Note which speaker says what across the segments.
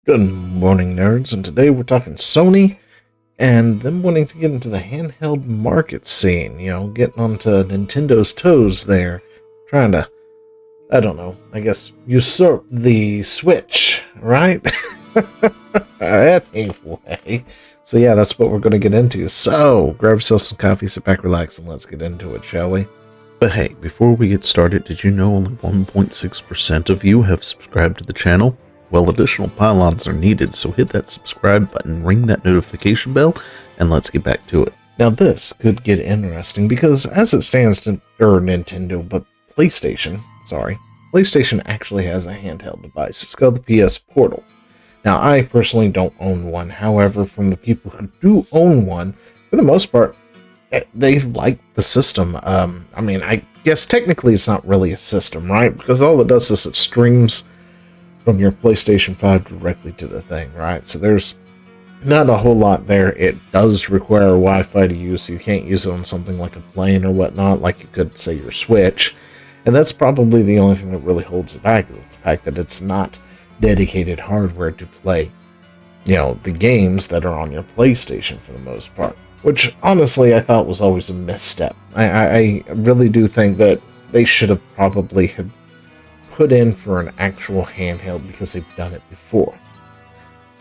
Speaker 1: Good morning, nerds, and today we're talking Sony and them wanting to get into the handheld market scene, getting onto Nintendo's toes there, trying to, I don't know, I guess, usurp the Switch, right? Anyway, so yeah, that's what we're going to get into. So, grab yourself some coffee, sit back, relax, and let's get into it, shall we? But hey, before we get started, did you know only 1.6% of you have subscribed to the channel? Well, additional pylons are needed, so hit that subscribe button, ring that notification bell, and let's get back to it. Now this could get interesting because as it stands, PlayStation actually has a handheld device. It's called the PS Portal. Now I personally don't own one, however, from the people who do own one, for the most part, they like the system. I guess technically it's not really a system, right? Because all it does is it streams from your PlayStation 5 directly to the thing, right? So there's not a whole lot there. It does require Wi-Fi to use, so you can't use it on something like a plane or whatnot, like you could, say, your Switch. And that's probably the only thing that really holds it back, is the fact that it's not dedicated hardware to play, the games that are on your PlayStation for the most part. Which, honestly, I thought was always a misstep. I really do think that they should have probably put in for an actual handheld because they've done it before.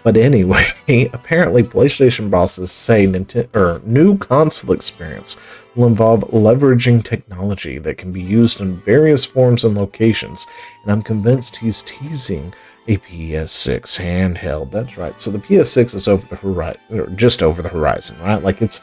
Speaker 1: But anyway, apparently PlayStation bosses say new console experience will involve leveraging technology that can be used in various forms and locations, and I'm convinced he's teasing a PS6 handheld. That's right. So the PS6 is over the horizon, or just over the horizon, right? Like it's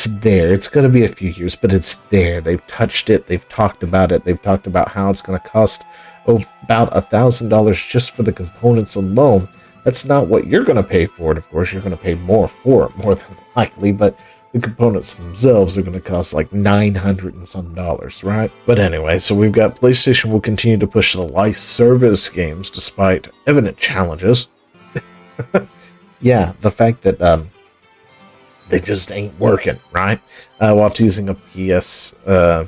Speaker 1: there. It's going to be a few years, but it's there. They've touched it. They've talked about it. They've talked about how it's going to cost about $1,000 just for the components alone. That's not what you're going to pay for it. Of course, you're going to pay more for it, more than likely, but the components themselves are going to cost like $900 and some dollars, right? But anyway, so we've got PlayStation will continue to push the live service games despite evident challenges. Yeah, the fact that they just ain't working, right? While using a PS6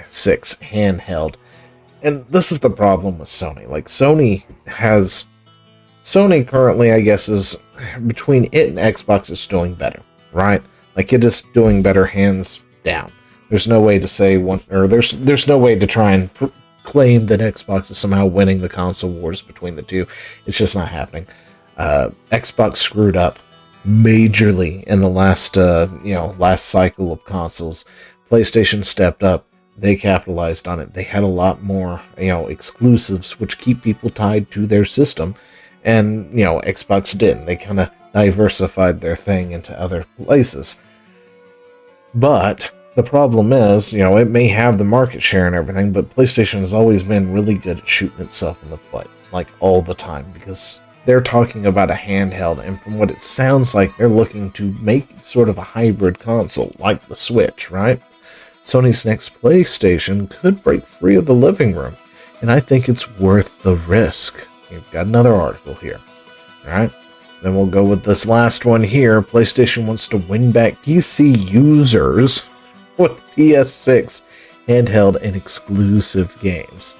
Speaker 1: handheld. And this is the problem with Sony. Like, Sony currently, I guess, is between it and Xbox is doing better, right? Like, it is doing better hands down. There's no way to say one, or there's no way to try and claim that Xbox is somehow winning the console wars between the two. It's just not happening. Xbox screwed up majorly in the last cycle of consoles. PlayStation stepped up. They capitalized on it. They had a lot more, exclusives, which keep people tied to their system. And, Xbox didn't. They kind of diversified their thing into other places. But the problem is, it may have the market share and everything, but PlayStation has always been really good at shooting itself in the foot, like all the time, because they're talking about a handheld, and from what it sounds like, they're looking to make sort of a hybrid console, like the Switch, right? Sony's next PlayStation could break free of the living room, and I think it's worth the risk. We've got another article here. All right, then we'll go with this last one here. PlayStation wants to win back PC users with PS6 handheld and exclusive games.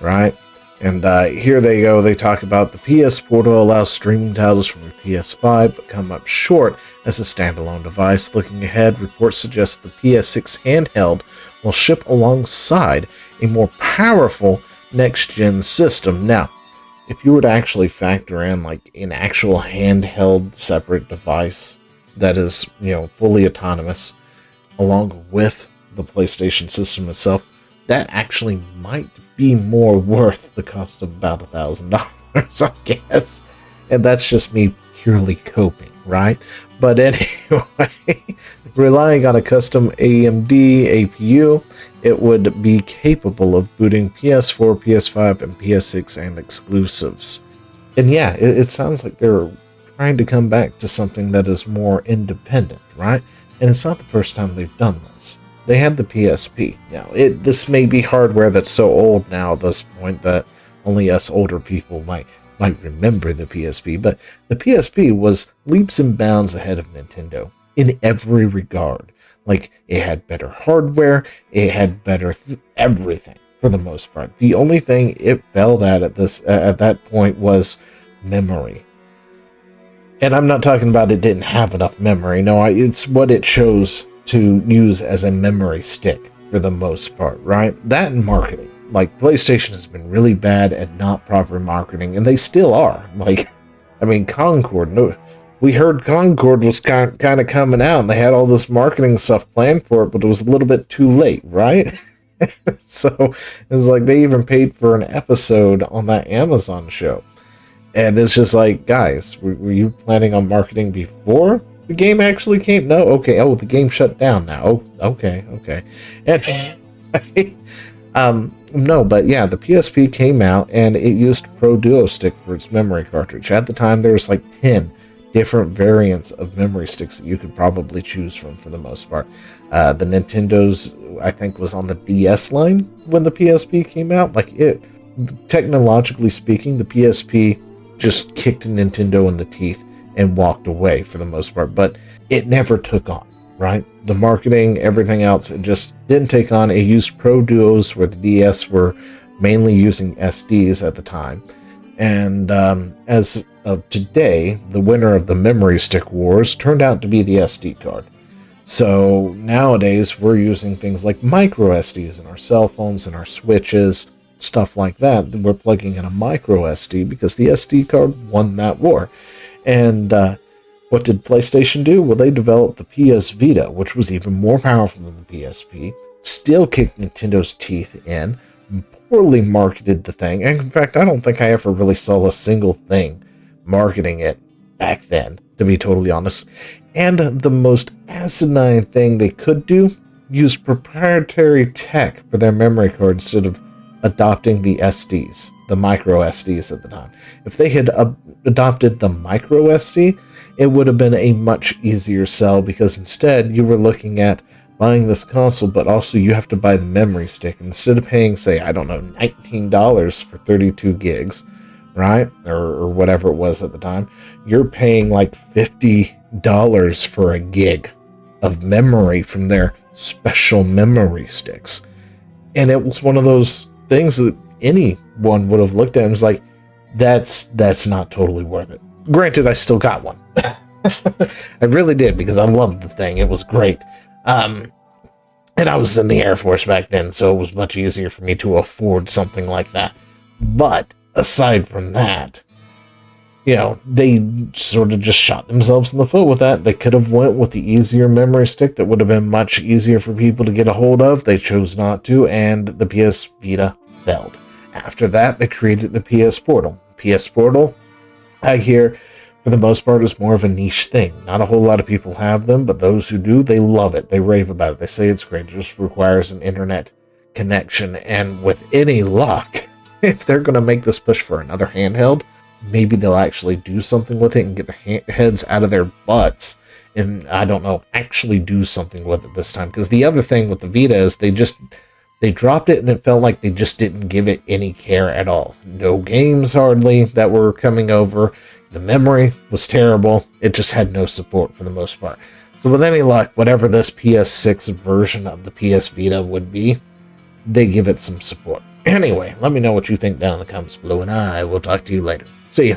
Speaker 1: Right? And here they go. They talk about the PS Portal allows streaming titles from your PS5, but come up short as a standalone device. Looking ahead, reports suggest the PS6 handheld will ship alongside a more powerful next-gen system. Now, if you were to actually factor in like an actual handheld separate device that is, fully autonomous, along with the PlayStation system itself, that actually might be more worth the cost of about $1,000, I guess. And that's just me purely coping, right? But anyway, relying on a custom AMD APU, it would be capable of booting PS4, PS5, and PS6 and exclusives. And yeah, it sounds like they're trying to come back to something that is more independent, right? And it's not the first time they've done this. They had the PSP. Now, this may be hardware that's so old now at this point that only us older people might remember the PSP, but the PSP was leaps and bounds ahead of Nintendo in every regard. Like, it had better hardware, it had better everything for the most part. The only thing it failed at that point was memory. And I'm not talking about it didn't have enough memory. No, it's what it chose to use as a memory stick for the most part, right? That and marketing. Like, PlayStation has been really bad at not proper marketing, and they still are. Like, I mean, Concord. No, we heard Concord was kind of coming out, and they had all this marketing stuff planned for it, but it was a little bit too late, right? So it's like they even paid for an episode on that Amazon show. And it's just like, guys, were you planning on marketing before the game actually came? No? Okay. Oh, the game shut down now. Oh, okay. And no, but yeah, the PSP came out and it used Pro Duo Stick for its memory cartridge. At the time, there was like 10 different variants of memory sticks that you could probably choose from for the most part. The Nintendo's, I think, was on the DS line when the PSP came out. Like, it, technologically speaking, the PSP just kicked Nintendo in the teeth and walked away for the most part, but it never took on, right? The marketing, everything else, it just didn't take on. It used Pro Duos where the DS were mainly using SDs at the time. And as of today, the winner of the memory stick wars turned out to be the SD card. So nowadays we're using things like micro SDs in our cell phones and our Switches, stuff like that. We're plugging in a micro SD because the SD card won that war. And what did PlayStation do? Well, they developed the PS Vita, which was even more powerful than the PSP, still kicked Nintendo's teeth in, poorly marketed the thing. And in fact, I don't think I ever really saw a single thing marketing it back then, to be totally honest. And the most asinine thing they could do, use proprietary tech for their memory card instead of adopting the SDs, the micro SDs at the time. If they had adopted the micro SD, it would have been a much easier sell, because instead you were looking at buying this console, but also you have to buy the memory stick. Instead of paying, say, I don't know, $19 for 32 gigs, right? Or whatever it was at the time, you're paying like $50 for a gig of memory from their special memory sticks. And it was one of those things that anyone would have looked at and was like, that's not totally worth it. Granted, I still got one. I really did, because I loved the thing. It was great. And I was in the Air Force back then, so it was much easier for me to afford something like that. But aside from that, you know, they sort of just shot themselves in the foot with that. They could have went with the easier memory stick that would have been much easier for people to get a hold of. They chose not to, and the PS Vita failed. After that, they created the PS Portal. PS Portal, I hear, for the most part, is more of a niche thing. Not a whole lot of people have them, but those who do, they love it. They rave about it. They say it's great. It just requires an internet connection. And with any luck, if they're going to make this push for another handheld, maybe they'll actually do something with it and get the heads out of their butts and, I don't know, actually do something with it this time. Because the other thing with the Vita is they dropped it and it felt like they just didn't give it any care at all. No games hardly that were coming over. The memory was terrible. It just had no support for the most part. So with any luck, whatever this PS6 version of the PS Vita would be, they give it some support. Anyway, let me know what you think down in the comments below, and I will talk to you later. See ya.